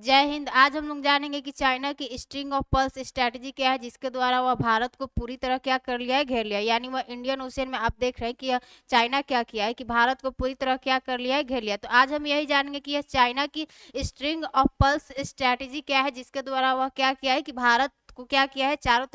जय हिंद। आज हम लोग जानेंगे कि चाइना की स्ट्रिंग ऑफ पर्ल्स स्ट्रैटेजी क्या है, जिसके द्वारा वह भारत को पूरी तरह क्या कर लिया है, घेर लिया है। यानी वह इंडियन ओशियन में आप देख रहे हैं कि यह चाइना क्या किया है कि भारत को पूरी तरह क्या कर लिया है, घेर लिया। तो आज हम यही जानेंगे कि यह चाइना की स्ट्रिंग ऑफ पर्ल्स स्ट्रैटेजी क्या है, जिसके द्वारा वह क्या किया है कि भारत को क्या किया है, चारों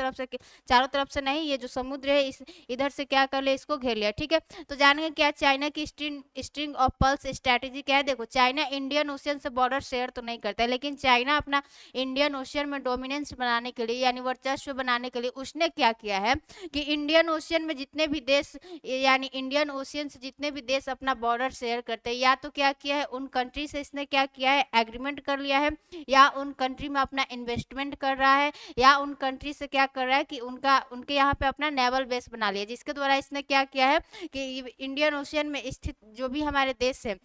तरफ से नहीं, ये जो समुद्र है इस इधर से क्या कर लिया, इसको घेर लिया। ठीक है, तो जानेंगे क्या चाइना की स्ट्रिंग ऑफ पर्ल्स स्ट्रैटेजी क्या है। देखो, चाइना इंडियन ओशियन से बॉर्डर शेयर तो नहीं करता है, लेकिन चाइना अपना इंडियन ओशियन में डोमिनेंस बनाने के लिए यानी वर्चस्व बनाने के लिए उसने क्या किया है कि इंडियन ओशियन में जितने भी देश यानी इंडियन ओशियन से जितने भी देश अपना बॉर्डर शेयर करते हैं, या तो क्या किया है उन कंट्री से इसने क्या किया है, एग्रीमेंट कर लिया है, या उन कंट्री में अपना इन्वेस्टमेंट कर रहा है, या उन कंट्री से क्या कर रहा है कि उनके यहाँ पे अपना नेवल बेस बना लिया, जिसके द्वारा इसने क्या किया है कि इंडियन ओशियन में स्थित जो भी हमारे देश है,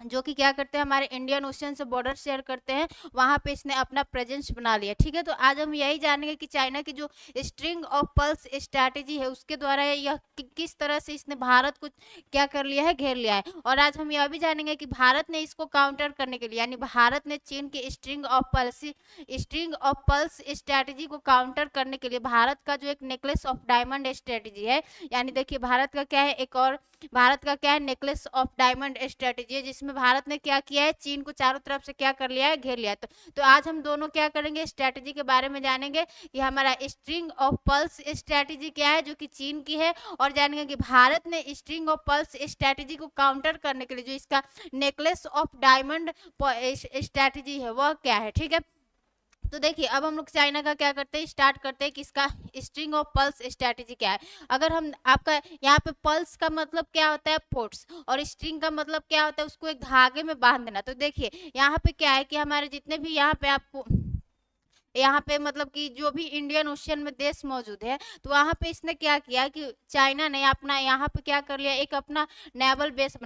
जो कि क्या करते हैं, हमारे इंडियन ओशियन से बॉर्डर शेयर करते हैं, वहां पे इसने अपना प्रेजेंस बना लिया। ठीक है, तो आज हम यही जानेंगे कि चाइना की जो स्ट्रिंग ऑफ पर्ल्स स्ट्रैटेजी है उसके द्वारा यह किस तरह से इसने भारत को क्या कर लिया है, घेर लिया है। और आज हम यह भी जानेंगे कि भारत ने इसको काउंटर करने के लिए यानी भारत ने चीन की स्ट्रिंग ऑफ पल्स स्ट्रैटेजी को काउंटर करने के लिए भारत का जो एक नेकलेस ऑफ डायमंड स्ट्रैटेजी है, यानी देखिए भारत का क्या है, नेकलेस ऑफ डायमंड स्ट्रेटेजी है, जिसमें भारत ने क्या किया है, चीन को चारों तरफ से क्या कर लिया है, घेर लिया है। तो आज हम दोनों क्या करेंगे, स्ट्रेटेजी के बारे में जानेंगे कि हमारा स्ट्रिंग ऑफ पल्स स्ट्रेटेजी क्या है जो कि चीन की है, और जानेंगे कि भारत ने स्ट्रिंग ऑफ पल्स स्ट्रेटेजी को काउंटर करने के लिए जो इसका नेकलेस ऑफ डायमंड स्ट्रेटेजी है वह क्या है। ठीक है, तो देखिए अब हम लोग चाइना का क्या करते हैं, स्टार्ट करते हैं कि इसका स्ट्रिंग ऑफ पल्स स्ट्रैटेजी क्या है। अगर हम आपका यहाँ पे पल्स का मतलब क्या होता है, पोर्ट्स, और स्ट्रिंग का मतलब क्या होता है, उसको एक धागे में बांध देना। तो देखिए यहाँ पे क्या है कि हमारे जितने भी यहाँ पे मतलब कि जो भी इंडियन ओशियन में देश मौजूद है, तो वहां पे इसने क्या किया कि चाइना ने अपना यहाँ पे क्या कर लिया, एक अपना नेवल बेस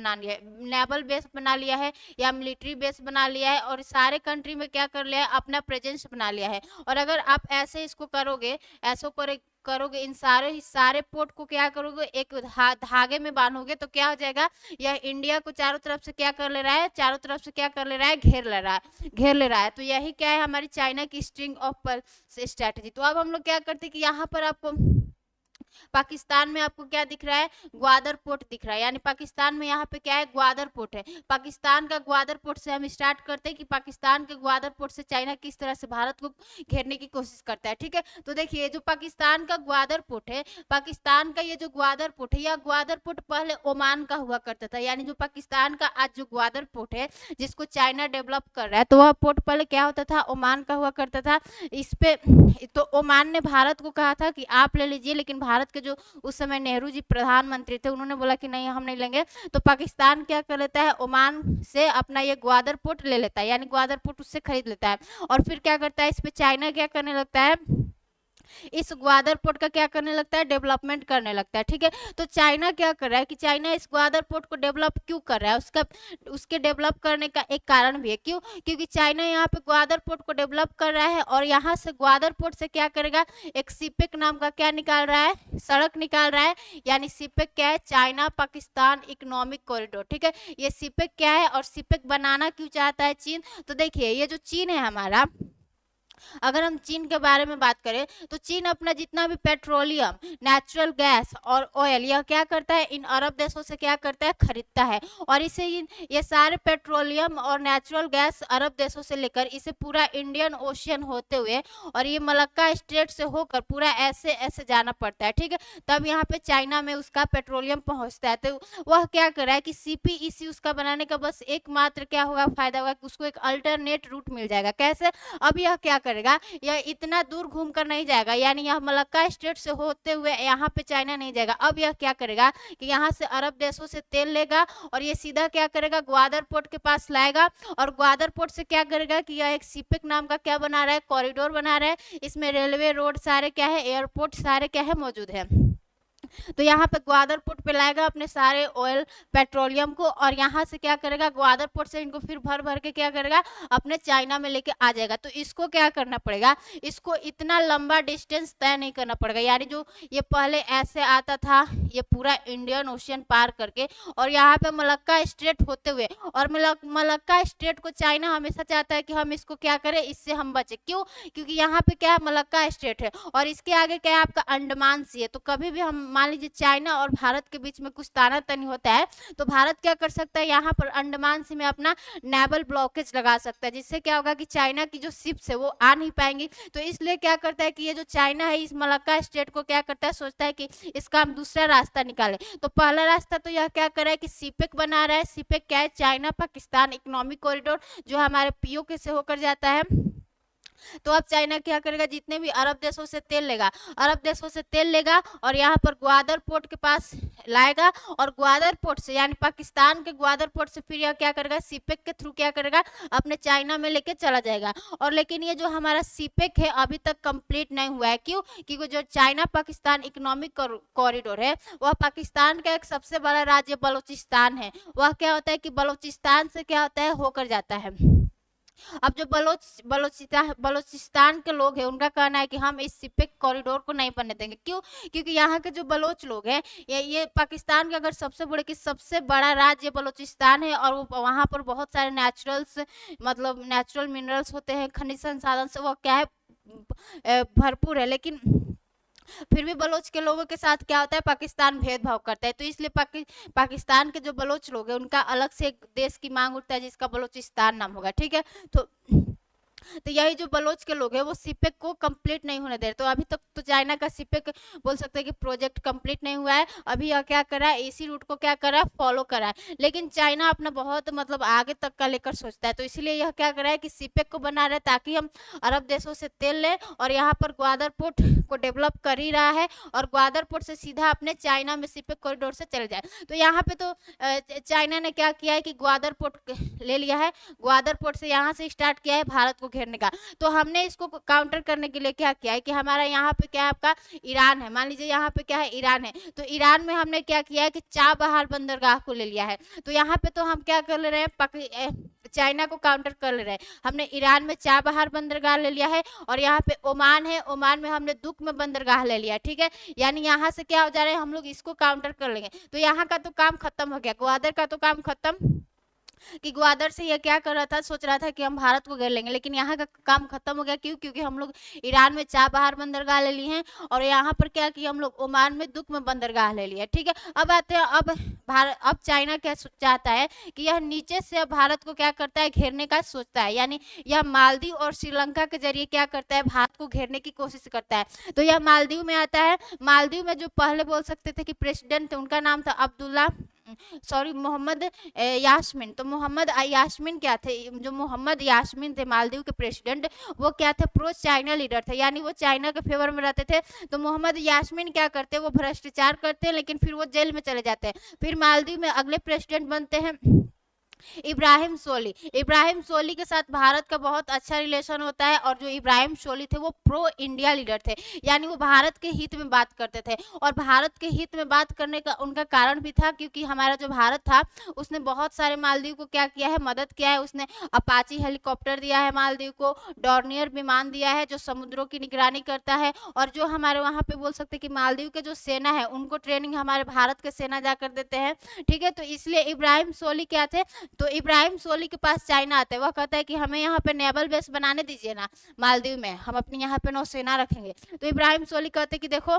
बना लिया है या मिलिट्री बेस बना लिया है, और सारे कंट्री में क्या कर लिया है, अपना प्रेजेंस बना लिया है। और अगर आप ऐसे इसको करोगे, ऐसो करोगे इन सारे पोर्ट को क्या करोगे, एक धागे में बांधोगे, तो क्या हो जाएगा, यह इंडिया को चारों तरफ से क्या कर ले रहा है, चारों तरफ से क्या कर ले रहा है, घेर ले रहा है। तो यही क्या है, हमारी चाइना की स्ट्रिंग ऑफ पल्स स्ट्रैटेजी। तो अब हम लोग क्या करते हैं कि यहाँ पर आपको पाकिस्तान में आपको क्या दिख रहा है, ग्वादर पोर्ट दिख रहा है, यानी पाकिस्तान में यहाँ पे क्या है, ग्वादर पोर्ट है। पाकिस्तान का ग्वादर पोर्ट से हम स्टार्ट करते हैं कि पाकिस्तान के ग्वादर पोर्ट से चाइना किस तरह से भारत को घेरने की कोशिश करता है। ठीक है, तो देखिए जो पाकिस्तान का ग्वादर पोर्ट है, पाकिस्तान का ये जो ग्वादर पोर्ट है, यह ग्वादर पोर्ट पहले ओमान का हुआ करता था। यानी जो पाकिस्तान का आज जो ग्वादर पोर्ट है जिसको चाइना डेवलप कर रहा है, तो वह पोर्ट पहले क्या होता था, ओमान का हुआ करता था। इस पे तो ओमान ने भारत को कहा था कि आप ले लीजिए, लेकिन भारत के जो उस समय नेहरू जी प्रधानमंत्री थे, उन्होंने बोला कि नहीं हम नहीं लेंगे। तो पाकिस्तान क्या कर लेता है, ओमान से अपना ये ग्वादर पोर्ट ले लेता है, यानी ग्वादर पोर्ट उससे खरीद लेता है। और फिर क्या करता है, इस पे चाइना क्या करने लगता है, इस ग्वादर पोर्ट का क्या करने लगता है, डेवलपमेंट करने लगता है। ठीक है, तो चाइना क्या कर रहा है कि चाइना इस ग्वादर पोर्ट को डेवलप क्यों कर रहा है, उसके डेवलप करने का एक कारण भी है। क्यों, क्योंकि चाइना यहाँ पे ग्वादर पोर्ट को डेवलप कर रहा है, और यहाँ से ग्वादर पोर्ट से क्या करेगा, एक सीपेक नाम का क्या निकाल रहा है, सड़क निकाल रहा है। यानी सीपेक क्या है, चाइना पाकिस्तान इकोनॉमिक कॉरिडोर। ठीक है, ये सीपेक क्या है, और सीपेक बनाना क्यों चाहता है चीन। तो देखिए ये जो चीन है हमारा, अगर हम चीन के बारे में बात करें, तो चीन अपना जितना भी पेट्रोलियम, नेचुरल गैस और ऑयल यह क्या करता है, इन अरब देशों से क्या करता है, खरीदता है। और इसे ये सारे पेट्रोलियम और नेचुरल गैस अरब देशों से लेकर इसे पूरा इंडियन ओशियन होते हुए और ये मलक्का स्ट्रेट से होकर पूरा ऐसे ऐसे जाना पड़ता है। ठीक है, तब यहाँ पे चाइना में उसका पेट्रोलियम पहुंचता है। तो वह क्या कर रहा है कि सीपीईसी उसका बनाने का बस एकमात्र क्या होगा, फायदा होगा कि उसको एक अल्टरनेट रूट मिल जाएगा। कैसे, अब यह क्या करेगा, यह इतना दूर घूम कर नहीं जाएगा, यानी यह मलक्का स्ट्रेट से होते हुए यहाँ पे चाइना नहीं जाएगा। अब यह क्या करेगा कि यहाँ से अरब देशों से तेल लेगा और ये सीधा क्या करेगा, ग्वादर पोर्ट के पास लाएगा, और ग्वादर पोर्ट से क्या करेगा कि यह एक सीपेक नाम का क्या बना रहा है, कॉरिडोर बना रहा है। इसमें रेलवे, रोड सारे क्या है, एयरपोर्ट सारे क्या है, मौजूद है। तो यहाँ पे ग्वादर पोर्ट पे लाएगा अपने सारे ऑयल पेट्रोलियम को, और यहाँ से क्या करेगा, ग्वादर पोर्ट से इनको फिर भर भर के क्या करेगा, अपने चाइना में लेके आ जाएगा। तो इसको क्या करना पड़ेगा, इसको इतना लंबा डिस्टेंस तय नहीं करना पड़ेगा, यानी जो ये पहले ऐसे आता था ये पूरा इंडियन ओशियन पार करके और यहाँ पे मलक्का स्ट्रेट होते हुए, और मलक्का स्ट्रेट को चाइना हमेशा चाहता है कि हम इसको क्या करें, इससे हम बचे। क्यों? क्योंकि यहाँ पे क्या है, मलक्का स्ट्रेट है और इसके आगे क्या है आपका अंडमान सी है। तो कभी भी हम मान लीजिए चाइना और भारत के बीच में कुछ तानातनी होता है तो भारत क्या कर सकता है, यहाँ पर अंडमान सी में अपना नेवल ब्लॉकेज लगा सकता है, जिससे क्या होगा कि चाइना की जो शिप्स है वो आ नहीं पाएंगी। तो इसलिए क्या करता है कि ये जो चाइना है इस मलक्का स्टेट को क्या करता है, सोचता है कि इसका हम दूसरा रास्ता निकाले। तो पहला रास्ता तो यह क्या कर रहा है कि सीपेक बना रहा है। सीपेक क्या है, चाइना पाकिस्तान इकोनॉमिक कॉरिडोर, जो हमारे पीओके से होकर जाता है। तो अब चाइना क्या करेगा, जितने भी अरब देशों से तेल लेगा, अरब देशों से तेल लेगा और यहाँ पर ग्वादर पोर्ट के पास लाएगा, और ग्वादर पोर्ट से यानी पाकिस्तान के ग्वादर पोर्ट से फिर यह क्या करेगा, सीपेक के थ्रू क्या करेगा, अपने चाइना में लेके चला जाएगा। और लेकिन ये जो हमारा सीपेक है अभी तक कंप्लीट नहीं हुआ है। क्यों? क्योंकि जो चाइना पाकिस्तान इकोनॉमिक कॉरिडोर है वह पाकिस्तान का एक सबसे बड़ा राज्य बलूचिस्तान है, वह क्या होता है कि बलूचिस्तान से क्या होता है, होकर जाता है। अब जो बलोचिस्तान के लोग हैं उनका कहना है कि हम इस सिपेक कॉरिडोर को नहीं बनने देंगे। क्यों? क्योंकि यहाँ के जो बलोच लोग हैं, ये पाकिस्तान का अगर सबसे बड़े कि सबसे बड़ा राज्य बलोचिस्तान है और वो वहाँ पर बहुत सारे नेचुरल्स मतलब नेचुरल मिनरल्स होते हैं, खनिज संसाधन से वो क्या है भरपूर है। लेकिन फिर भी बलोच के लोगों के साथ क्या होता है, पाकिस्तान भेदभाव करता है। तो इसलिए पाकिस्तान के जो बलोच लोग हैं उनका अलग से एक देश की मांग उठता है जिसका बलोचिस्तान नाम होगा। ठीक है, तो यही जो बलोच के लोग हैं वो सीपेक को कंप्लीट नहीं होने दे रहे। तो अभी तक तो चाइना का सीपेक बोल सकते हैं कि प्रोजेक्ट कंप्लीट नहीं हुआ है। अभी यह क्या कर रहा है, इसी रूट को क्या कर रहा है, फॉलो कर रहा है। लेकिन चाइना अपना बहुत मतलब आगे तक का लेकर सोचता है, तो इसलिए यह क्या कर रहा है कि सीपेक को बना रहा है ताकि हम अरब देशों से तेल लें, और यहाँ पर ग्वादर पोर्ट को डेवलप कर ही रहा है और ग्वादर पोर्ट से सीधा अपने चाइना में सीपेक कॉरिडोर से चल जाए। तो यहाँ पे तो चाइना ने क्या किया है कि ग्वादर पोर्ट ले लिया है, ग्वादर पोर्ट से यहाँ से स्टार्ट किया है भारत को घेरने का। तो हमने इसको काउंटर करने के लिए क्या किया है कि हमारा यहाँ पे क्या है, आपका ईरान है, मान लीजिए यहाँ पे क्या है, ईरान है। तो ईरान में हमने क्या किया है कि चाबहार बंदरगाह को ले लिया है। तो यहाँ पे तो हम क्या कर ले रहे हैं, चाइना को काउंटर कर ले रहे हैं। हमने ईरान में चाबहार बंदरगाह ले लिया है, और यहाँ पे ओमान है, ओमान में हमने दुख में बंदरगाह ले लिया। ठीक है, यानी यहाँ से क्या हो जा रहा है, हम लोग इसको काउंटर कर लेंगे। तो यहाँ का तो काम खत्म हो गया, ग्वादर का तो काम खत्म कि ग्वादर से ये क्या कर रहा था, सोच रहा था कि हम भारत को घेर लेंगे, लेकिन यहाँ का काम खत्म हो गया। क्यों? क्योंकि हम लोग ईरान में चाबहार बंदरगाह ले लिए हैं, और यहाँ पर क्या किया हम लोग, ओमान में दुख में बंदरगाह ले लिया। ठीक है, अब आते हैं, अब चाइना क्या चाहता है कि यह नीचे से भारत को क्या करता है, घेरने का सोचता है। यानी यह मालदीव और श्रीलंका के जरिए क्या करता है, भारत को घेरने की कोशिश करता है। तो यह मालदीव में आता है। मालदीव में जो पहले बोल सकते थे कि प्रेसिडेंट थे उनका नाम था अब्दुल्ला सॉरी मोहम्मद यास्मीन। तो मोहम्मद यास्मीन क्या थे, जो मोहम्मद यास्मीन थे मालदीव के प्रेसिडेंट, वो क्या थे, प्रो चाइना लीडर थे, यानी वो चाइना के फेवर में रहते थे। तो मोहम्मद यास्मीन क्या करते, वो भ्रष्टाचार करते हैं, लेकिन फिर वो जेल में चले जाते हैं। फिर मालदीव में अगले प्रेसिडेंट बनते हैं इब्राहिम सोली। इब्राहिम सोली के साथ भारत का बहुत अच्छा रिलेशन होता है, और जो इब्राहिम सोली थे वो प्रो इंडिया लीडर थे, यानी वो भारत के हित में बात करते थे। और भारत के हित में बात करने का उनका कारण भी था क्योंकि हमारा जो भारत था उसने बहुत सारे मालदीव को क्या किया है, मदद किया है। उसने अपाची हेलीकॉप्टर दिया है मालदीव को, डॉर्नियर विमान दिया है जो समुद्रों की निगरानी करता है, और जो हमारे वहाँ पे बोल सकते कि मालदीव के जो सेना है उनको ट्रेनिंग हमारे भारत के सेना जाकर देते हैं। ठीक है, तो इसलिए इब्राहिम सोली क्या थे, तो इब्राहिम सोली के पास चाइना आता है, वह कहता है कि हमें यहाँ पे नेवल बेस बनाने दीजिए ना मालदीव में, हम अपनी यहाँ पे नौसेना रखेंगे। तो इब्राहिम सोली कहते हैं कि देखो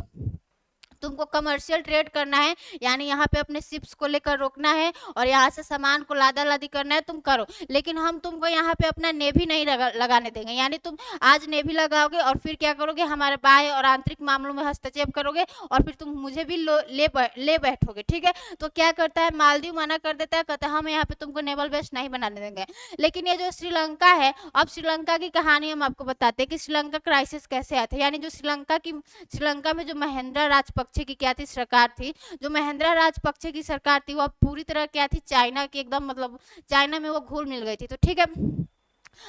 तुमको कमर्शियल ट्रेड करना है, यानी यहाँ पे अपने शिप्स को लेकर रोकना है और यहाँ से सामान को लादा लादी करना है, तुम करो, लेकिन हम तुमको यहाँ पे अपना नेवी नहीं लगाने देंगे। यानी तुम आज नेवी लगाओगे और फिर क्या करोगे, हमारे बाह्य और आंतरिक मामलों में हस्तक्षेप करोगे और फिर तुम मुझे भी ले बैठोगे। ठीक है, तो क्या करता है, मालदीव मना कर देता है, कहता है हम यहाँ पे तुमको नेवल बेस नहीं बनाने देंगे। लेकिन ये जो श्रीलंका है, अब श्रीलंका की कहानी हम आपको बताते हैं कि श्रीलंका क्राइसिस कैसे आया था। यानी जो श्रीलंका में जो महेंद्र राजपक्षे की क्या थी, सरकार थी, जो महेंद्र राजपक्षे की सरकार थी वह पूरी तरह क्या थी, चाइना की एकदम मतलब चाइना में वो घुल मिल गई थी। तो ठीक है,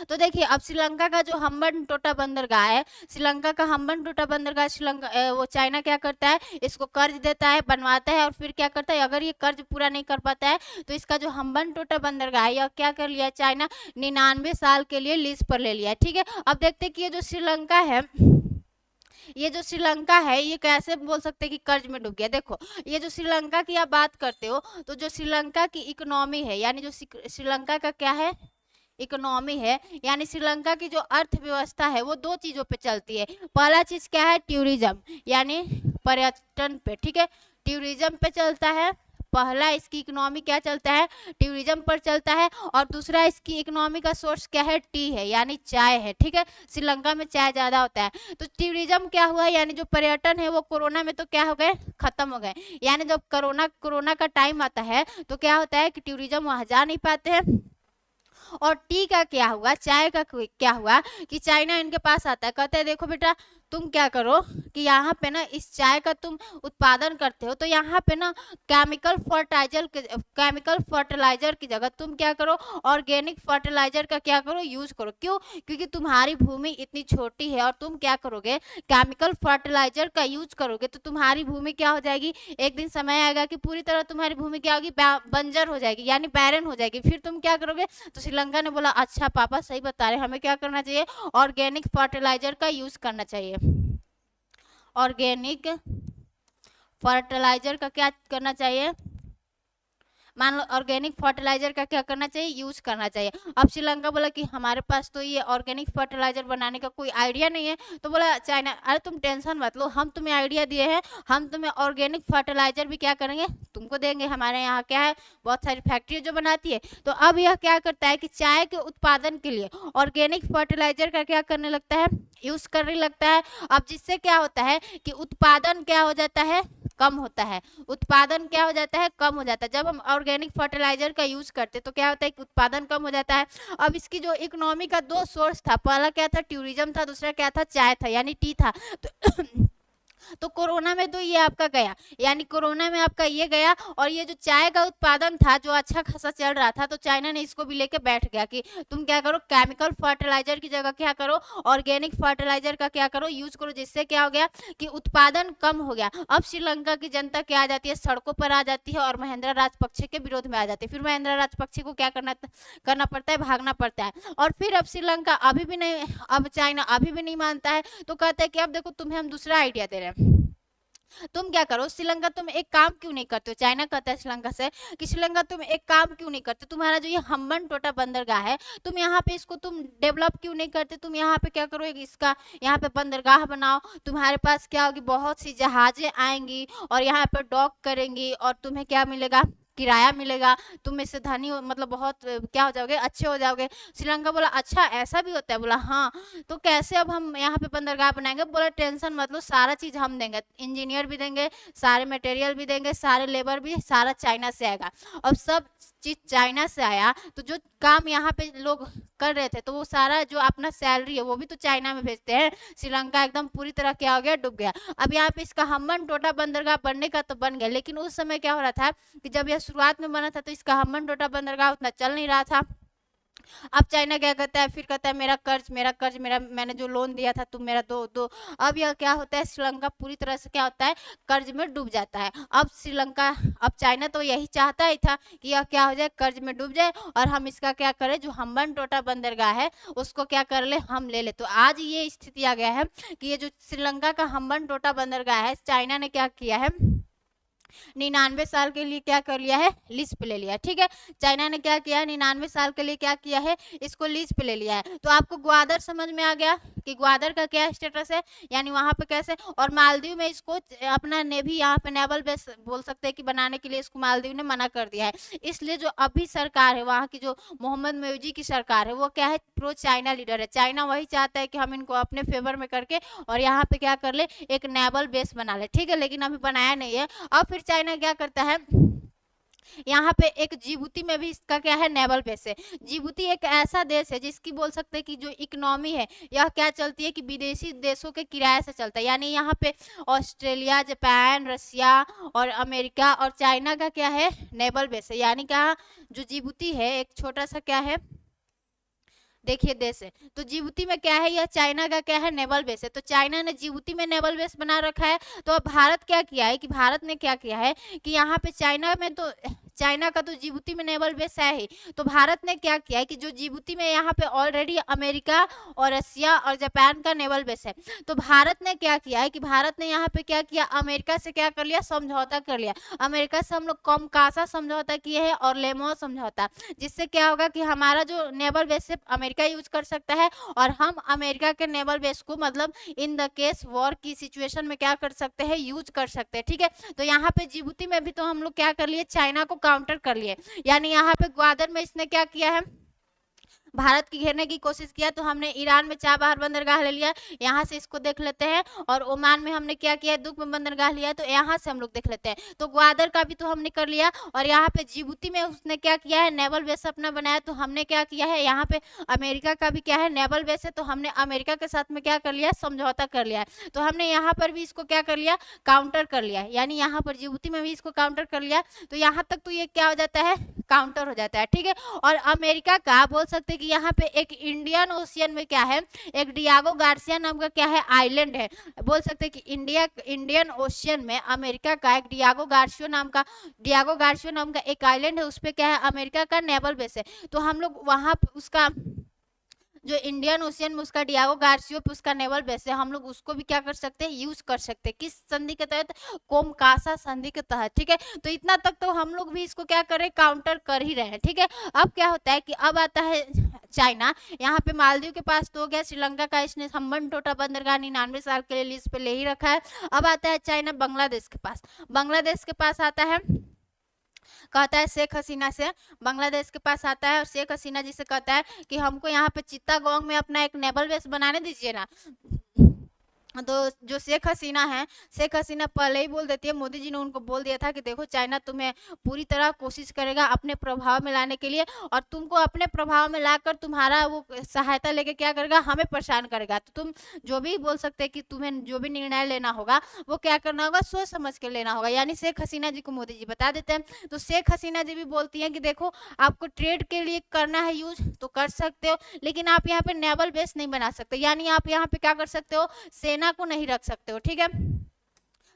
तो देखिए अब श्रीलंका का जो हम्बनटोटा बंदरगाह है, श्रीलंका का हम्बनटोटा बंदरगाह श्रीलंका वो चाइना क्या करता है, इसको कर्ज देता है, बनवाता है और फिर क्या करता है, अगर ये कर्ज पूरा नहीं कर पाता है तो इसका जो हम्बनटोटा बंदरगाह है यह क्या कर लिया है चाइना, 99 साल के लिए लीज पर ले लिया है। ठीक है, अब देखते हैं कि ये जो श्रीलंका है, ये जो श्रीलंका है ये कैसे बोल सकते हैं कि कर्ज में डूब गया। देखो ये जो श्रीलंका की आप बात करते हो, तो जो श्रीलंका की इकोनॉमी है, यानी जो श्रीलंका का क्या है, इकोनॉमी है, यानी श्रीलंका की जो अर्थव्यवस्था है वो दो चीजों पे चलती है। पहला चीज क्या है, टूरिज्म, यानी पर्यटन पे। ठीक है, टूरिज्म पे चलता है, पहला इसकी इकोनॉमी क्या चलता है, टूरिज्म पर चलता है। और दूसरा इसकी इकोनॉमी का सोर्स क्या है, टी है, यानी चाय है। ठीक है, श्रीलंका में चाय ज्यादा होता है। तो टूरिज्म क्या हुआ, यानी जो पर्यटन है वो कोरोना में तो क्या हो गए, खत्म हो गए। यानी जब कोरोना का टाइम आता है तो क्या होता है कि टूरिज्म वहां जा नहीं पाते हैं। और टी का क्या हुआ, चाय का क्या हुआ कि चाइना इनके पास आता है, कहते हैं देखो बेटा तुम क्या करो कि यहाँ पे ना इस चाय का तुम उत्पादन करते हो, तो यहाँ पे ना केमिकल फर्टिलाइजर की जगह तुम क्या करो, ऑर्गेनिक फर्टिलाइजर का क्या करो, यूज करो। क्यों, क्योंकि तुम्हारी भूमि इतनी छोटी है और तुम क्या करोगे, केमिकल फर्टिलाइजर का यूज करोगे तो तुम्हारी भूमि क्या हो जाएगी, एक दिन समय आएगा कि पूरी तरह तुम्हारी भूमि क्या होगी, बंजर हो जाएगी, यानी बैरन हो जाएगी। फिर तुम क्या करोगे, तो श्रीलंका ने बोला अच्छा पापा सही बता रहे, हमें क्या करना चाहिए, ऑर्गेनिक फर्टिलाइजर का यूज करना चाहिए। ऑर्गेनिक फर्टिलाइजर का क्या करना चाहिए, मान लो ऑर्गेनिक फर्टिलाइजर का क्या करना चाहिए, यूज करना चाहिए। अब श्रीलंका बोला कि हमारे पास तो ये ऑर्गेनिक फर्टिलाइजर बनाने का कोई आइडिया नहीं है। तो बोला चाइना, अरे तुम टेंशन मत लो, हम तुम्हें आइडिया दिए हैं, हम तुम्हें ऑर्गेनिक फर्टिलाइजर भी क्या करेंगे, तुमको देंगे। हमारे यहाँ क्या है, बहुत सारी फैक्ट्री जो बनाती है। तो अब यह क्या करता है कि चाय के उत्पादन के लिए ऑर्गेनिक फर्टिलाइजर का क्या करने लगता है, यूज करने लगता है। अब जिससे क्या होता है कि उत्पादन क्या हो जाता है, कम होता है। उत्पादन क्या हो जाता है, कम हो जाता है। जब हम ऑर्गेनिक फर्टिलाइजर का यूज करते हैं तो क्या होता है कि उत्पादन कम हो जाता है। अब इसकी जो इकोनॉमी का दो सोर्स था, पहला क्या था, टूरिज्म था, दूसरा क्या था, चाय था, यानी टी था। तो कोरोना में तो ये आपका गया, यानी कोरोना में आपका ये गया। और ये जो चाय का उत्पादन था जो अच्छा खासा चल रहा था, तो चाइना ने इसको भी लेके बैठ गया कि तुम क्या करो, केमिकल फर्टिलाइजर की जगह क्या करो, ऑर्गेनिक फर्टिलाइजर का क्या करो, यूज करो। जिससे क्या हो गया कि उत्पादन कम हो गया। अब श्रीलंका की जनता क्या आ जाती है, सड़कों पर आ जाती है और महिंद्रा राजपक्षे के विरोध में आ जाती है। फिर महिंद्रा राजपक्षे को क्या करना पड़ता है, भागना पड़ता है। और फिर अब श्रीलंका अभी भी नहीं, अब चाइना अभी भी नहीं मानता है, तो कहता है कि अब देखो तुम्हें हम दूसरा आइडिया दे रहे हैं, तुम क्या करो, श्रीलंका तुम एक काम क्यों नहीं करते हो। चाइना कहता है श्रीलंका से कि श्रीलंका तुम एक काम क्यों नहीं करते, तुम्हारा जो ये हम्बनटोटा बंदरगाह है, तुम यहाँ पे इसको तुम डेवलप क्यों नहीं करते, तुम यहाँ पे क्या करो, इसका यहाँ पे बंदरगाह बनाओ। तुम्हारे पास क्या होगी, बहुत सी जहाजें आएंगी और यहाँ पे डॉक करेंगी और तुम्हें क्या मिलेगा, किराया मिलेगा। तुम इससे धनी मतलब बहुत क्या हो जाओगे, अच्छे हो जाओगे। श्रीलंका बोला अच्छा ऐसा भी होता है, बोला हाँ। तो कैसे अब हम यहाँ पे बंदरगाह बनाएंगे, बोला टेंशन मत लो, सारा चीज हम देंगे, इंजीनियर भी देंगे, सारे मटेरियल भी देंगे, सारे लेबर भी, सारा चाइना से आएगा। अब सब चीज चाइना से आया तो जो काम यहाँ पे लोग कर रहे थे तो वो सारा जो अपना सैलरी है वो भी तो चाइना में भेजते हैं। श्रीलंका एकदम पूरी तरह क्या हो गया, डूब गया। अब यहाँ पे इसका हम्बनटोटा बंदरगाह बनने का तो बन गया, लेकिन उस समय क्या हो रहा था कि जब यह शुरुआत में बना था तो इसका हम्बनटोटा बंदरगाह उतना चल नहीं रहा था। अब चाइना क्या करता है, फिर कहता है मेरा मैंने जो लोन दिया था तुम मेरा दो दो। अब यह क्या होता है, श्रीलंका पूरी तरह से क्या होता है, कर्ज में डूब जाता है। अब चाइना तो यही चाहता ही था कि यह क्या हो जाए, कर्ज में डूब जाए और हम इसका क्या करें, जो हम्बनटोटा बंदरगाह है उसको क्या कर ले, हम ले ले। तो आज ये स्थिति आ गया है कि ये जो श्रीलंका का हम्बनटोटा बंदरगाह है, चाइना ने क्या किया है, 99 साल के लिए क्या कर लिया है, लीज पे ले लिया। ठीक है, चाइना ने क्या किया है, 99 साल के लिए क्या किया है, इसको लीज पे ले लिया है। तो आपको ग्वादर समझ में आ गया कि ग्वादर का क्या स्टेटस है, यानी वहां पे कैसे। और मालदीव में इसको अपना नेवी यहाँ पे नेवल बेस बोल सकते हैं कि बनाने के लिए इसको मालदीव ने मना कर दिया है। इसलिए जो अभी सरकार है वहां की, जो मोहम्मद मोइजी की सरकार है, वो क्या है, प्रो चाइना लीडर है। चाइना वही चाहता है कि हम इनको अपने फेवर में करके और यहाँ पे क्या कर ले, एक नेवल बेस बना ले। ठीक है, लेकिन अभी बनाया नहीं है। अब फिर चाइना क्या करता है, यहाँ पे एक जिबूती में भी इसका क्या है, नेवल बेस है। जिबूती एक ऐसा देश है जिसकी बोल सकते हैं कि जो इकोनॉमी है यह क्या चलती है कि विदेशी देशों के किराए से चलता है। यानी यहाँ पे ऑस्ट्रेलिया, जापान, रसिया और अमेरिका और चाइना का क्या है, नेवल बेस है। यानी क्या, जो जिबूती है एक छोटा सा क्या है, देखिए देश है, तो जिबूती में क्या है, यह चाइना का क्या है, नेवल बेस है। तो चाइना ने जिबूती में नेवल बेस बना रखा है। तो अब भारत क्या किया है कि भारत ने क्या किया है कि यहाँ पे चाइना में तो चाइना का तो जिबूती में नेवल बेस है ही। तो भारत ने क्या किया है कि जो जिबूती में यहाँ पे ऑलरेडी अमेरिका और रसिया और जापान का नेवल बेस है, तो भारत ने क्या किया है कि भारत ने यहाँ पे क्या किया, अमेरिका से क्या कर लिया, समझौता कर लिया। अमेरिका से हम लोग कम कासा समझौता किए हैं और लेमो समझौता, जिससे क्या होगा कि हमारा जो नेवल बेस है अमेरिका यूज कर सकता है और हम अमेरिका के नेवल बेस को मतलब इन द केस वॉर की सिचुएशन में क्या कर सकते हैं, यूज कर सकते हैं। ठीक है, तो यहाँ पे जिबूती में भी तो हम लोग क्या कर लिए, चाइना को काउंटर कर लिए। यानी यहाँ पे ग्वादर में इसने क्या किया है, भारत की घेरने की कोशिश किया। तो हमने ईरान में चाबहार बंदरगाह ले लिया, यहाँ से इसको देख लेते हैं। और ओमान में हमने क्या किया, दुख में बंदरगाह लिया, तो यहाँ से हम लोग देख लेते हैं। तो ग्वादर का भी तो हमने कर लिया। और यहाँ पे जिबूती में उसने क्या किया है, नेवल बेस अपना बनाया। तो हमने क्या किया है, यहाँ पे अमेरिका का भी क्या है, नेवल बेस है। तो हमने अमेरिका के साथ में क्या कर लिया, समझौता कर लिया। तो हमने यहाँ पर भी इसको क्या कर लिया, काउंटर कर लिया। यानी यहाँ पर जिबूती में भी इसको काउंटर कर लिया। तो यहाँ तक तो ये क्या हो जाता है, काउंटर हो जाता है। ठीक है, और अमेरिका का बोल सकते कि यहाँ पे एक इंडियन ओशियन में क्या है, एक डियागो गार्सिया नाम का क्या है, आइलैंड है। बोल सकते कि इंडियन ओशियन में अमेरिका का एक डियागो गार्सियो नाम का एक आइलैंड है, उस पे क्या है, अमेरिका का नेवल बेस है। तो हम लोग वहां उसका जो इंडियन ओशियन में उसका डियागो गार्सियो पे उसका नेवल बेस है, हम लोग उसको भी क्या कर सकते हैं, यूज कर सकते हैं। किस संधि के तहत, कोमकासा संधि के तहत। ठीक है, तो इतना तक तो हम लोग भी इसको क्या करें, काउंटर कर ही रहे हैं। ठीक है, अब क्या होता है कि अब आता है चाइना। यहाँ पे मालदीव के पास तो हो गया, श्रीलंका का इसने हम्बनटोटा बंदरगाह 99 साल के लिए लीज पे ले ही रखा है। अब आता है चाइना बांग्लादेश के पास। बांग्लादेश के पास आता है, कहता है शेख हसीना से, बांग्लादेश के पास आता है और शेख हसीना जी से कहता है कि हमको यहाँ पे चित्तागोंग में अपना एक नेवल बेस बनाने दीजिए ना। तो जो शेख हसीना है, शेख हसीना पहले ही बोल देती है, मोदी जी ने उनको बोल दिया था कि देखो चाइना तुम्हें पूरी तरह कोशिश करेगा अपने प्रभाव में लाने के लिए, और तुमको अपने प्रभाव में लाकर तुम्हारा वो सहायता लेके क्या करेगा, हमें परेशान करेगा। तो तुम जो भी बोल सकते हैं कि तुम्हें जो भी निर्णय लेना होगा वो क्या करना होगा, सोच समझ के लेना होगा। यानी शेख हसीना जी को मोदी जी बता देते हैं। तो शेख हसीना जी भी बोलती हैं कि देखो आपको ट्रेड के लिए करना है यूज तो कर सकते हो, लेकिन आप यहाँ पे नेवल बेस नहीं बना सकते। यानी आप यहाँ पे क्या कर सकते हो, सेना को नहीं रख सकते हो। ठीक है,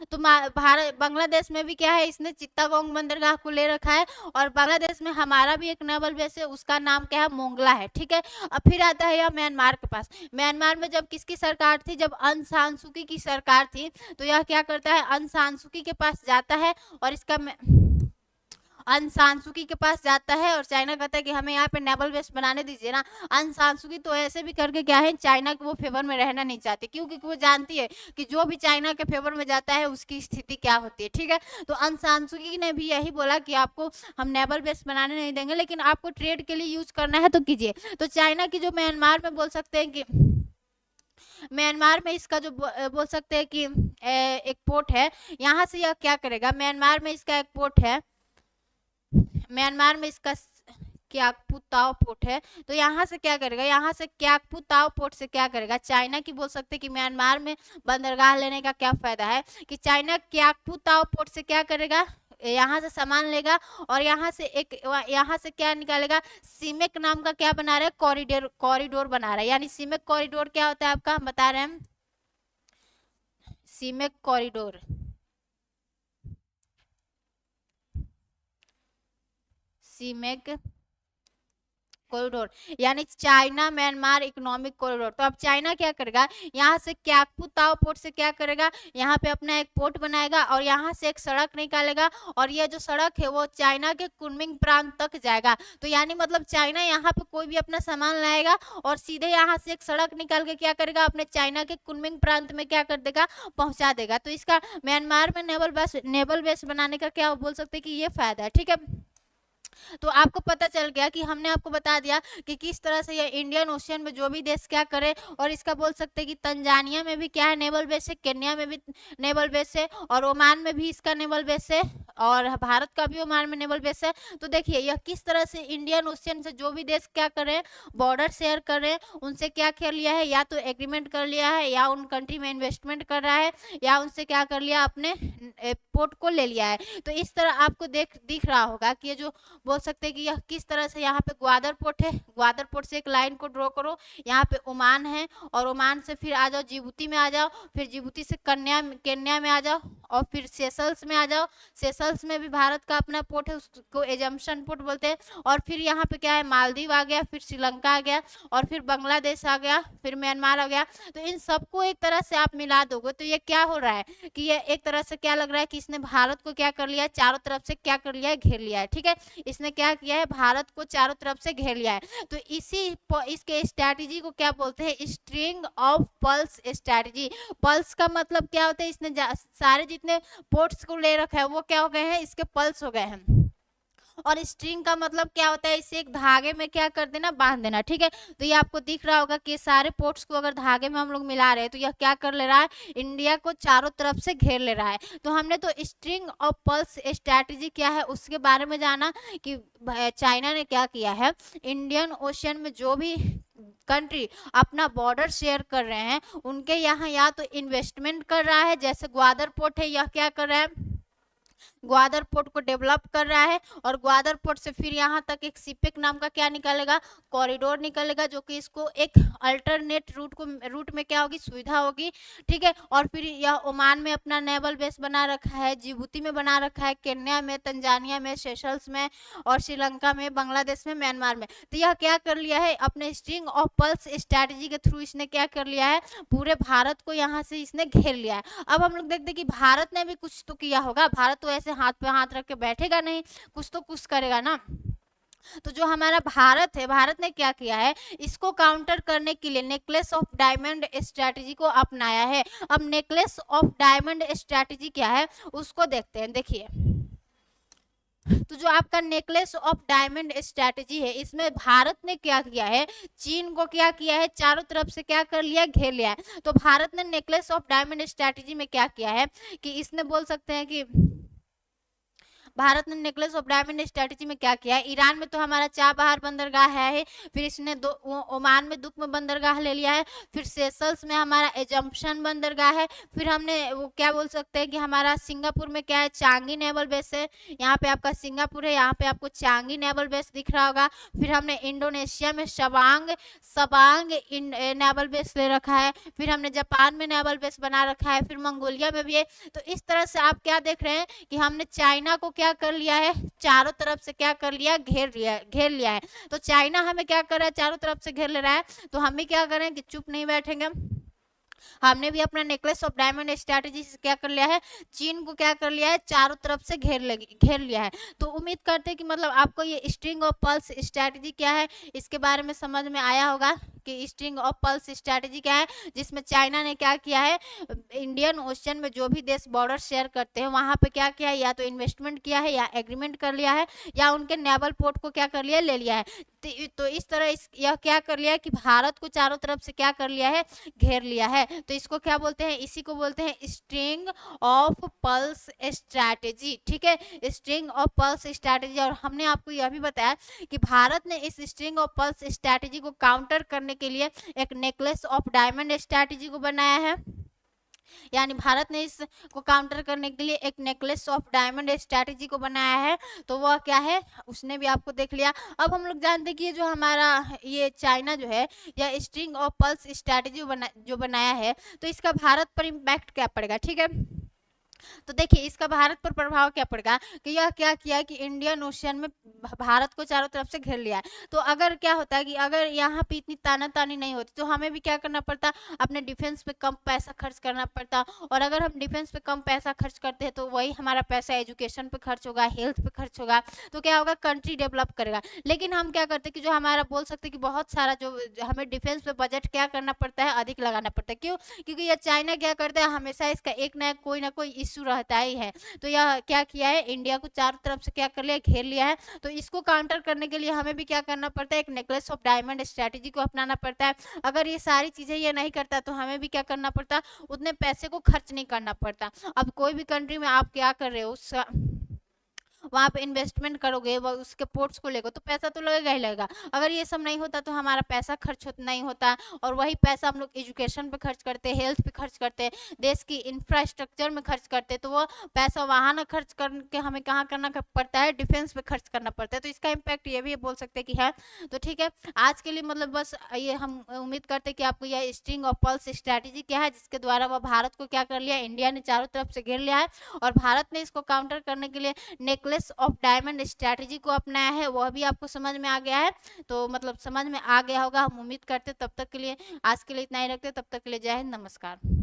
तो भारत बांग्लादेश में भी क्या है, इसने चित्तागोंग बंदरगाह को ले रखा है। और बांग्लादेश में हमारा भी एक नेवल बेस है, उसका नाम क्या है, मोंगला है। ठीक है, अब फिर आता है यह म्यांमार के पास। म्यांमार में जब किसकी सरकार थी, जब अन सान सू की सरकार थी, तो यह क्या करता है, अन सान सू के पास जाता है और इसका अन सान सू की के पास जाता है और चाइना कहता है कि हमें यहाँ पे नेवल बेस बनाने दीजिए ना। अन सान सू की तो ऐसे भी करके क्या है, चाइना के वो फेवर में रहना नहीं चाहती, क्योंकि वो जानती है कि जो भी चाइना के फेवर में जाता है उसकी स्थिति क्या होती है। ठीक है, तो अन सान सू की ने भी यही बोला कि आपको हम नेवल बेस बनाने नहीं देंगे, लेकिन आपको ट्रेड के लिए यूज करना है तो कीजिए। तो चाइना की जो म्यांमार में बोल सकते हैं कि म्यांमार में इसका जो बोल सकते हैं कि एक पोर्ट है, यहाँ से यह क्या करेगा, म्यांमार में इसका एक पोर्ट है, म्यांमार में इसका क्याकपू ताओ पोर्ट है। तो यहाँ से क्या करेगा, यहाँ से क्याकपू ताओ पोर्ट से क्या करेगा, चाइना की बोल सकते कि म्यांमार में बंदरगाह लेने का क्या फायदा है कि चाइना क्याकपू ताओ पोर्ट से क्या करेगा, यहाँ से सामान लेगा और यहाँ से क्या निकालेगा, सीमेक नाम का क्या बना रहा है, कॉरिडोर बना रहा है। यानी सीमेक कॉरिडोर क्या होता है आपका, हम बता रहे हैं, सीमेक कॉरिडोर, सीमेक कॉरिडोर यानी चाइना म्यांमार इकोनॉमिक कॉरिडोर। तो अब चाइना क्या करेगा, यहाँ से क्याकपू ताओ पोर्ट से क्या करेगा, यहाँ पे अपना एक पोर्ट बनाएगा और यहाँ से एक सड़क निकालेगा और ये जो सड़क है वो चाइना के कुनमिंग प्रांत तक जाएगा। तो यानी मतलब चाइना यहाँ पे कोई भी अपना सामान लाएगा और सीधे यहाँ से एक सड़क निकाल के क्या करेगा, अपने चाइना के कुनमिंग प्रांत में क्या कर देगा, पहुंचा देगा। तो इसका म्यांमार में नेवल बेस बनाने का क्या बोल सकते हैं कि ये फायदा है। ठीक है, तो आपको पता चल गया कि हमने आपको बता दिया कि किस तरह से ये इंडियन ओशियन में जो भी देश क्या करे, और इसका बोल सकते हैं कि तंजानिया में भी क्या है, नेवल बेस है, केन्या में भी नेवल बेस है, और ओमान में भी इसका नेवल बेस है, और भारत का भी ओमान में नेवल बेस है। तो देखिए यह किस तरह से इंडियन ओशियन से जो भी देश क्या करें, बॉर्डर शेयर करें, उनसे क्या कर लिया है, या तो एग्रीमेंट कर लिया है, या उन कंट्री में इन्वेस्टमेंट कर रहा है, या उनसे क्या कर लिया, अपने पोर्ट को ले लिया है। तो इस तरह आपको दिख रहा होगा कि ये जो बोल सकते हैं कि यह किस तरह से, यहाँ पे ग्वादर पोर्ट है, ग्वादर पोर्ट से एक लाइन को ड्रॉ करो, यहाँ पे ओमान है, और ओमान से फिर आ जाओ जिबूती में आ जाओ, फिर जिबूती से केन्या में आ जाओ, और फिर सेशल्स में आ जाओ। सेशल्स में भी भारत का अपना पोर्ट है, उसको एजम्पशन पोर्ट बोलते हैं। और फिर यहाँ पे क्या है, मालदीव आ गया, फिर श्रीलंका आ गया, और फिर बांग्लादेश आ गया, फिर म्यांमार आ गया। तो इन सबको एक तरह से आप मिला दोगे तो ये क्या हो रहा है कि ये एक तरह से क्या लग रहा है कि इसने भारत को क्या कर लिया है, चारों तरफ से क्या कर लिया है, घेर लिया है। ठीक है, इसने क्या किया है, भारत को चारों तरफ से घेर लिया है। तो इसके स्ट्रैटेजी को क्या बोलते हैं, string of pulse strategy. Pulse का मतलब क्या होता है, इसने सारे जितने पोर्ट्स को ले रखा है वो क्या हो गए हैं, इसके पल्स हो गए हैं। और स्ट्रिंग का मतलब क्या होता है, इसे एक धागे में क्या कर देना, बांध देना। ठीक है, तो ये आपको दिख रहा होगा कि सारे पोर्ट्स को अगर धागे में हम लोग मिला रहे हैं तो यह क्या कर ले रहा है, इंडिया को चारों तरफ से घेर ले रहा है। तो हमने तो स्ट्रिंग ऑफ पल्स स्ट्रैटेजी क्या है उसके बारे में जाना कि चाइना ने क्या किया है, इंडियन ओशन में जो भी कंट्री अपना बॉर्डर शेयर कर रहे हैं उनके यहाँ या तो इन्वेस्टमेंट कर रहा है, जैसे ग्वादर पोर्ट है, यह क्या कर रहा है, ग्वादर पोर्ट को डेवलप कर रहा है, और ग्वादर पोर्ट से फिर यहाँ तक एक सीपेक नाम का क्या निकलेगा, कॉरिडोर निकलेगा, जो कि इसको एक अल्टरनेट रूट में क्या होगी, सुविधा होगी। ठीक है, और फिर यह ओमान में अपना नेवल बेस बना रखा है, जिबूती में बना रखा है, केन्या में, तंजानिया में, सेशल्स में, और श्रीलंका में, बांग्लादेश में, म्यांमार में। तो यह क्या कर लिया है, अपने स्ट्रिंग ऑफ पल्स स्ट्रैटेजी के थ्रू इसने क्या कर लिया है, पूरे भारत को यहाँ से इसने घेर लिया है। अब हम लोग देखते हैं कि भारत ने भी कुछ तो किया होगा, भारत तो ऐसे हाथ पे हाथ रख के बैठेगा नहीं, कुछ तो कुछ करेगा ना। तो जो हमारा भारत है, भारत ने क्या किया है, इसको काउंटर करने के लिए नेकलेस ऑफ डायमंड स्ट्रैटेजी को अपनाया है। अब नेकलेस ऑफ डायमंड स्ट्रैटेजी क्या है उसको देखते हैं। देखिए, तो जो आपका नेकलेस ऑफ डायमंड स्ट्रैटेजी है, इसमें भारत ने क्या किया है, चीन को क्या किया है, चारों तरफ से क्या कर लिया, घेर लिया है। तो भारत ने नेकलेस ऑफ डायमंड स्ट्रैटेजी में क्या किया है कि इसने बोल सकते हैं कि भारत ने नेकलेस ऑफ डायमंड स्ट्रैटेजी में क्या किया है, ईरान में तो हमारा चाबहार बंदरगाह है, फिर इसने ओमान में दुक्म बंदरगाह ले लिया है, फिर सेशल्स में हमारा एजम्पशन बंदरगाह है, फिर हमने वो क्या बोल सकते हैं कि हमारा सिंगापुर में क्या है, चांगी नेवल बेस है। यहाँ पे आपका सिंगापुर है, यहाँ पे आपको चांगी नेवल बेस दिख रहा होगा। फिर हमने इंडोनेशिया में सबांग नेवल बेस ले रखा है, फिर हमने जापान में नेवल बेस बना रखा है, फिर मंगोलिया में भी है। तो इस तरह से आप क्या देख रहे हैं कि हमने चाइना को क्या कर लिया है, चारों तरफ से क्या कर लिया, घेर लिया है। तो चाइना हमें क्या कर रहा है, चारों तरफ से घेर ले रहा है, तो हम भी क्या करें कि चुप नहीं बैठेंगे, हमने भी अपना नेकलेस ऑफ डायमंड स्ट्रैटेजी से क्या कर लिया है, चीन को क्या कर लिया है, चारों तरफ से घेर लिया है। तो उम्मीद करते हैं कि मतलब आपको ये स्ट्रिंग ऑफ पल्स स्ट्रैटेजी क्या है इसके बारे में समझ में आया होगा कि स्ट्रिंग ऑफ पल्स स्ट्रैटेजी क्या है, जिसमें चाइना ने क्या किया है, इंडियन ओशन में जो भी देश बॉर्डर शेयर करते हैं वहां पे क्या किया है, या तो इन्वेस्टमेंट किया है, या एग्रीमेंट कर लिया है, या उनके नेवल पोर्ट को क्या कर लिया, ले लिया है। तो इस तरह यह क्या कर लिया है कि भारत को चारों तरफ से क्या कर लिया है, घेर लिया है। तो इसको क्या बोलते हैं, इसी को बोलते हैं स्ट्रिंग ऑफ पल्स स्ट्रैटेजी। ठीक है, स्ट्रिंग ऑफ पल्स स्ट्रैटेजी। और हमने आपको यह भी बताया कि भारत ने इस स्ट्रिंग ऑफ पल्स स्ट्रैटेजी को काउंटर करने के लिए एक नेकलेस ऑफ डायमंड स्ट्रैटेजी को बनाया है, यानी भारत ने इसको काउंटर करने के लिए एक नेकलेस ऑफ डायमंड स्ट्रैटेजी को बनाया है। तो वह क्या है उसने भी आपको देख लिया। अब हम लोग जानते हैं कि जो हमारा ये चाइना जो है या स्ट्रिंग ऑफ पल्स स्ट्रैटेजी जो बनाया है, तो इसका भारत पर इम्पैक्ट क्या पड़ेगा। ठीक है, तो देखिए इसका भारत पर प्रभाव क्या पड़ेगा कि यह क्या किया कि इंडियन ओशन में भारत को चारों तरफ से घेर लिया है। तो अगर क्या होता है कि अगर यहाँ पे इतनी तानातानी नहीं होती तो हमें भी क्या करना पड़ता, अपने डिफेंस पे कम पैसा खर्च करना पड़ता। और अगर हम डिफेंस पे कम पैसा खर्च करते हैं तो वही हमारा पैसा एजुकेशन पे खर्च होगा, हेल्थ पे खर्च होगा, तो क्या होगा, कंट्री डेवलप करेगा। लेकिन हम क्या करते हैं कि जो हमारा बोल सकते हैं कि बहुत सारा जो हमें डिफेंस पे बजट क्या करना पड़ता है, अधिक लगाना पड़ता है। क्यों, क्योंकि यह चाइना क्या करता है, हमेशा इसका एक ना कोई इशू रहता ही है। तो यह क्या किया है, इंडिया को चारों तरफ से क्या कर लिया, घेर लिया है। तो इसको काउंटर करने के लिए हमें भी क्या करना पड़ता है, एक नेकलेस ऑफ डायमंड स्ट्रैटेजी को अपनाना पड़ता है। अगर ये सारी चीजें ये नहीं करता तो हमें भी क्या करना पड़ता, उतने पैसे को खर्च नहीं करना पड़ता। अब कोई भी कंट्री में आप क्या कर रहे हो, वहाँ पे इन्वेस्टमेंट करोगे, वो उसके पोर्ट्स को लेकर, तो पैसा तो लगेगा ही लगेगा। अगर ये सब नहीं होता तो हमारा पैसा खर्च नहीं होता, और वही पैसा हम लोग एजुकेशन पे खर्च करते, हेल्थ पे खर्च करते, देश की इंफ्रास्ट्रक्चर में खर्च करते, तो वो पैसा वहाँ ना खर्च करके हमें कहाँ करना पड़ता है, डिफेंस पे खर्च करना पड़ता है। तो इसका इम्पैक्ट ये भी बोल सकते हैं कि है। तो ठीक है, आज के लिए मतलब बस ये हम उम्मीद करते हैं कि आपको यह स्ट्रिंग ऑफ पर्ल्स स्ट्रैटेजी क्या है, जिसके द्वारा वह भारत को क्या कर लिया, इंडिया ने चारों तरफ से घेर लिया है, और भारत ने इसको काउंटर करने के लिए नेकलेस ऑफ डायमंड स्ट्रैटेजी को अपनाया है, वह भी आपको समझ में आ गया है। तो मतलब समझ में आ गया होगा, हम उम्मीद करते। तब तक के लिए आज के लिए इतना ही रखते, तब तक के लिए जय हिंद, नमस्कार।